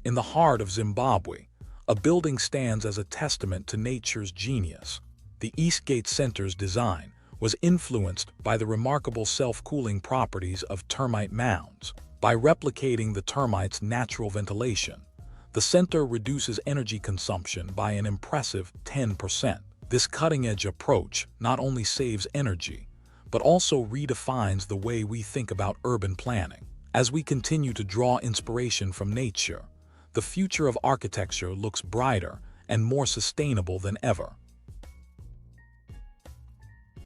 In the heart of Zimbabwe, a building stands as a testament to nature's genius. The Eastgate Center's design was influenced by the remarkable self-cooling properties of termite mounds. By replicating the termites' natural ventilation, the center reduces energy consumption by an impressive 10%. This cutting-edge approach not only saves energy, but also redefines the way we think about urban planning. As we continue to draw inspiration from nature, the future of architecture looks brighter and more sustainable than ever.